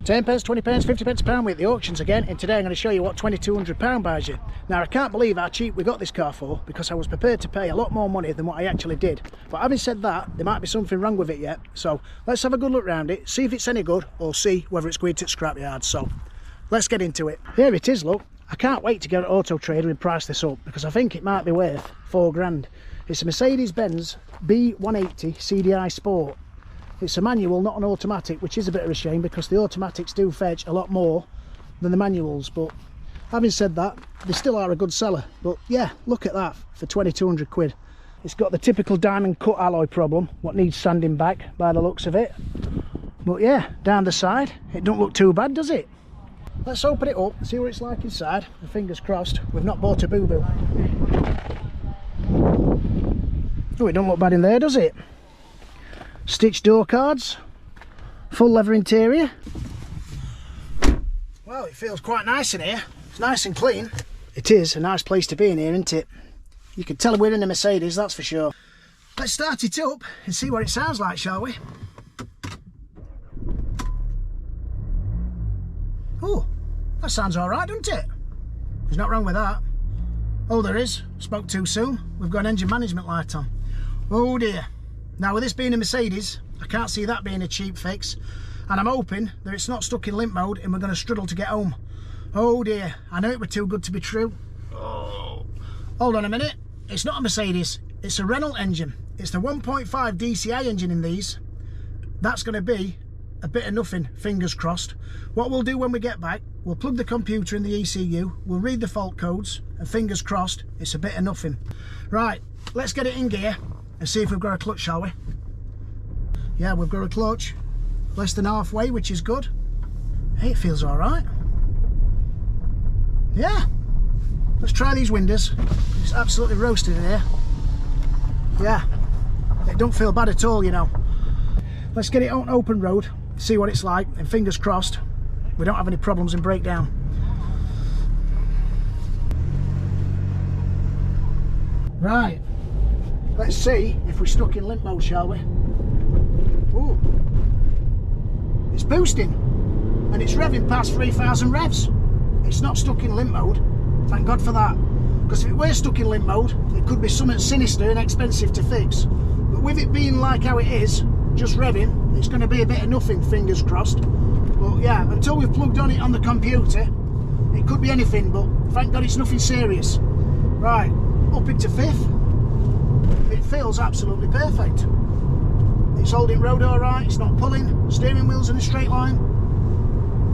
10 pence, 20 pence, 50 pence a pound with the auctions again, and today I'm going to show you what £2,200 buys you. Now I can't believe how cheap we got this car for, because I was prepared to pay a lot more money than what I actually did. But having said that, there might be something wrong with it yet, so let's have a good look around it, see if it's any good, or see whether it's going to scrapyard. So let's get into it. Here it is, look. I can't wait to get an Auto Trader and price this up, because I think it might be worth £4 grand. It's a Mercedes-Benz B180 CDI Sport. It's a manual, not an automatic, which is a bit of a shame because the automatics do fetch a lot more than the manuals. But having said that, they still are a good seller. But yeah, look at that for 2,200 quid. It's got the typical diamond cut alloy problem, what needs sanding back by the looks of it. But yeah, down the side, it don't look too bad, does it? Let's open it up, see what it's like inside, and fingers crossed we've not bought a boo-boo. Oh, it don't look bad in there, does it? Stitched door cards, full leather interior. Well, it feels quite nice in here. It's nice and clean. It is a nice place to be in here, isn't it? You can tell we're in a Mercedes, that's for sure. Let's start it up and see what it sounds like, shall we? Oh, that sounds all right, doesn't it? There's not wrong with that. Oh, there is. Spoke too soon. We've got an engine management light on. Oh dear. Now with this being a Mercedes, I can't see that being a cheap fix, and I'm hoping that it's not stuck in limp mode and we're going to struggle to get home. Oh dear, I know it were too good to be true. Oh. Hold on a minute, it's not a Mercedes, it's a Renault engine. It's the 1.5 DCI engine in these. That's going to be a bit of nothing, fingers crossed. What we'll do when we get back, we'll plug the computer in the ECU, we'll read the fault codes, and fingers crossed, it's a bit of nothing. Right, let's get it in gear and see if we've got a clutch, shall we? Yeah, we've got a clutch. Less than halfway, which is good. Hey, it feels all right. Yeah. Let's try these windows. It's absolutely roasted in here. Yeah. It don't feel bad at all, you know. Let's get it on open road, see what it's like, and fingers crossed, we don't have any problems in breakdown. Right. Let's see if we're stuck in limp mode, shall we? Ooh. It's boosting and it's revving past 3,000 revs. It's not stuck in limp mode, thank God for that, because if it were stuck in limp mode it could be something sinister and expensive to fix. But with it being like how it is, just revving, it's going to be a bit of nothing, fingers crossed. But yeah, until we've plugged on it on the computer, it could be anything, but thank God it's nothing serious. Right, up into fifth. It feels absolutely perfect. It's holding road all right, it's not pulling, steering wheel's in a straight line.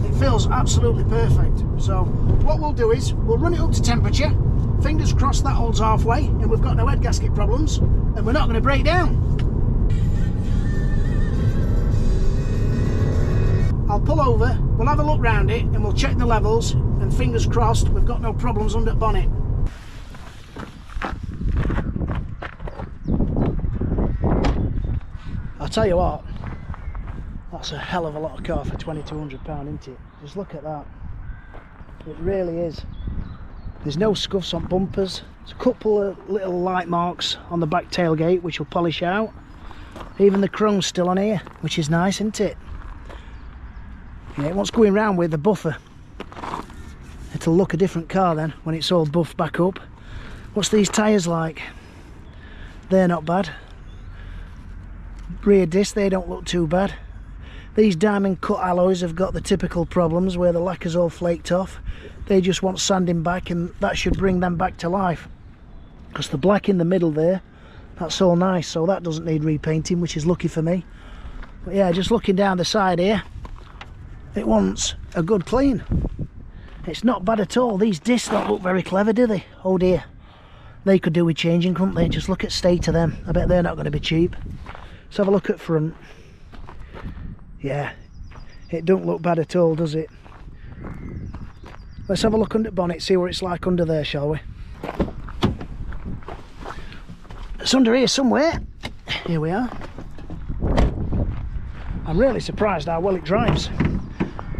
It feels absolutely perfect. So what we'll do is we'll run it up to temperature, fingers crossed that holds halfway and we've got no head gasket problems and we're not going to break down. I'll pull over, we'll have a look round it and we'll check the levels, and fingers crossed we've got no problems under the bonnet. I'll tell you what, that's a hell of a lot of car for £2,200, isn't it? Just look at that. It really is. There's no scuffs on bumpers. There's a couple of little light marks on the back tailgate which will polish out. Even the chrome's still on here, which is nice, isn't it? Yeah, it wants going round with the buffer. It'll look a different car then when it's all buffed back up. What's these tyres like? They're not bad. Rear disc, they don't look too bad. These diamond cut alloys have got the typical problems where the lacquer's all flaked off. They just want sanding back, and that should bring them back to life. Because the black in the middle there, that's all nice, so that doesn't need repainting, which is lucky for me. But yeah, just looking down the side here, it wants a good clean. It's not bad at all. These discs don't look very clever, do they? Oh dear. They could do with changing, couldn't they? Just look at state of them. I bet they're not going to be cheap. Let's have a look at front. Yeah, it don't look bad at all, does it? Let's have a look under the bonnet, see what it's like under there, shall we? It's under here somewhere. Here we are. I'm really surprised how well it drives.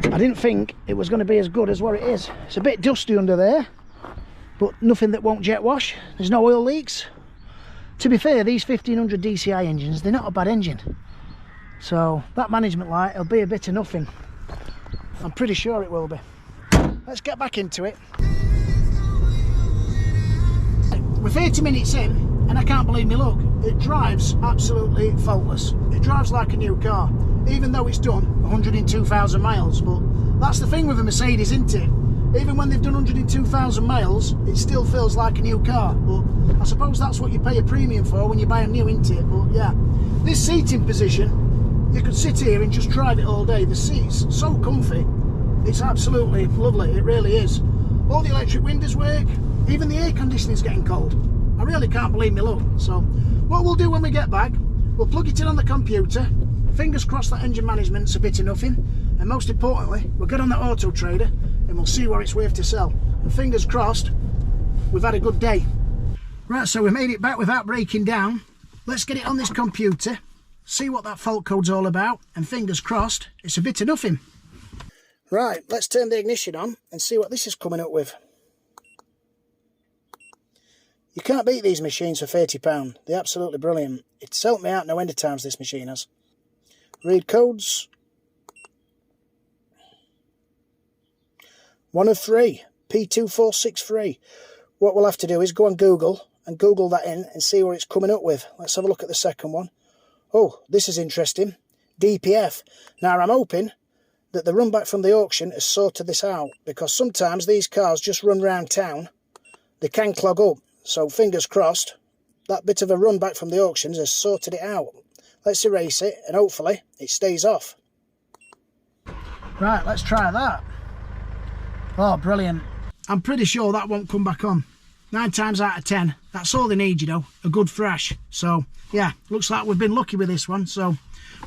I didn't think it was going to be as good as what it is. It's a bit dusty under there, but nothing that won't jet wash. There's no oil leaks. To be fair, these 1500 DCI engines, they're not a bad engine. So that management light will be a bit of nothing. I'm pretty sure it will be. Let's get back into it. We're 30 minutes in and I can't believe me luck. It drives absolutely faultless. It drives like a new car, even though it's done 102,000 miles. But that's the thing with a Mercedes, isn't it? Even when they've done 102,000 miles, it still feels like a new car. But I suppose that's what you pay a premium for when you buy them new, isn't it? But yeah, this seating position, you could sit here and just drive it all day. The seat's so comfy. It's absolutely lovely, it really is. All the electric windows work, even the air conditioning's getting cold. I really can't believe me luck. So what we'll do when we get back, we'll plug it in on the computer, fingers crossed that engine management's a bit of nothing, and most importantly, we'll get on that Auto Trader and we'll see what it's worth to sell. And fingers crossed, we've had a good day. Right, so we made it back without breaking down. Let's get it on this computer, see what that fault code's all about, and fingers crossed, it's a bit of nothing. Right, let's turn the ignition on and see what this is coming up with. You can't beat these machines for £30. They're absolutely brilliant. It's helped me out no end of times, this machine has. Read codes. 1 of 3, P2463. What we'll have to do is go on Google and Google that in and see what it's coming up with. Let's have a look at the second one. Oh, this is interesting. DPF. Now I'm hoping that the run back from the auction has sorted this out, because sometimes these cars just run round town. They can clog up. So fingers crossed, that bit of a run back from the auctions has sorted it out. Let's erase it and hopefully it stays off. Right, let's try that. Oh, brilliant. I'm pretty sure that won't come back on. 9 times out of 10, that's all they need, you know, a good thrash. So yeah, looks like we've been lucky with this one. So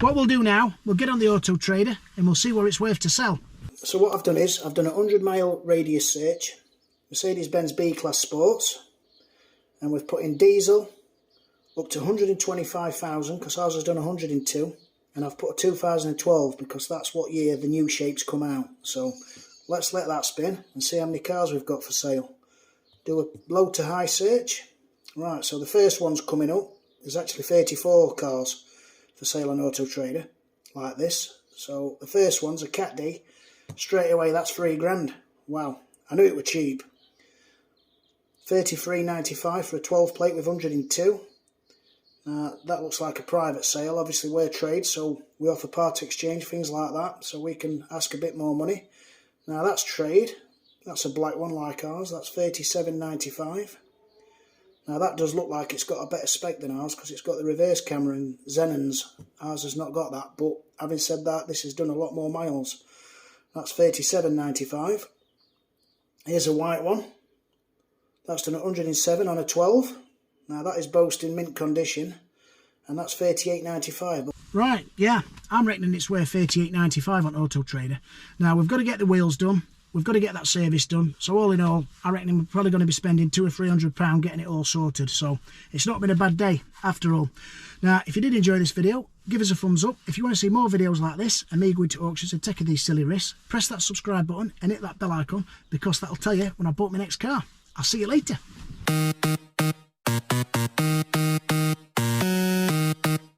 what we'll do now, we'll get on the Auto Trader and we'll see what it's worth to sell. So what I've done is, I've done a 100-mile radius search, Mercedes-Benz B-Class Sports, and we've put in diesel up to 125,000 because ours has done 102, and I've put a 2012 because that's what year the new shapes come out. So let's let that spin and see how many cars we've got for sale. Do a low to high search. Right, so the first one's coming up. There's actually 34 cars for sale on Auto Trader like this. So the first one's a Cat D. Straight away that's £3 grand. Wow, I knew it was cheap. 33.95 for a 12 plate with 102. That looks like a private sale. Obviously we're trade, so we offer part exchange, things like that, so we can ask a bit more money. Now that's trade. That's a black one like ours. That's 37.95. Now that does look like it's got a better spec than ours because it's got the reverse camera and Xenons. Ours has not got that, but having said that, this has done a lot more miles. That's 37.95. Here's a white one. That's done 107 on a 12. Now that is boasting mint condition, and that's 38.95. Right, yeah, I'm reckoning it's worth 38.95 on Auto Trader. Now we've got to get the wheels done. We've got to get that service done. So all in all, I reckon we're probably going to be spending £200 or £300 getting it all sorted. So it's not been a bad day after all. Now, if you did enjoy this video, give us a thumbs up. If you want to see more videos like this and me going to auctions and taking these silly risks, press that subscribe button and hit that bell icon, because that'll tell you when I bought my next car. I'll see you later.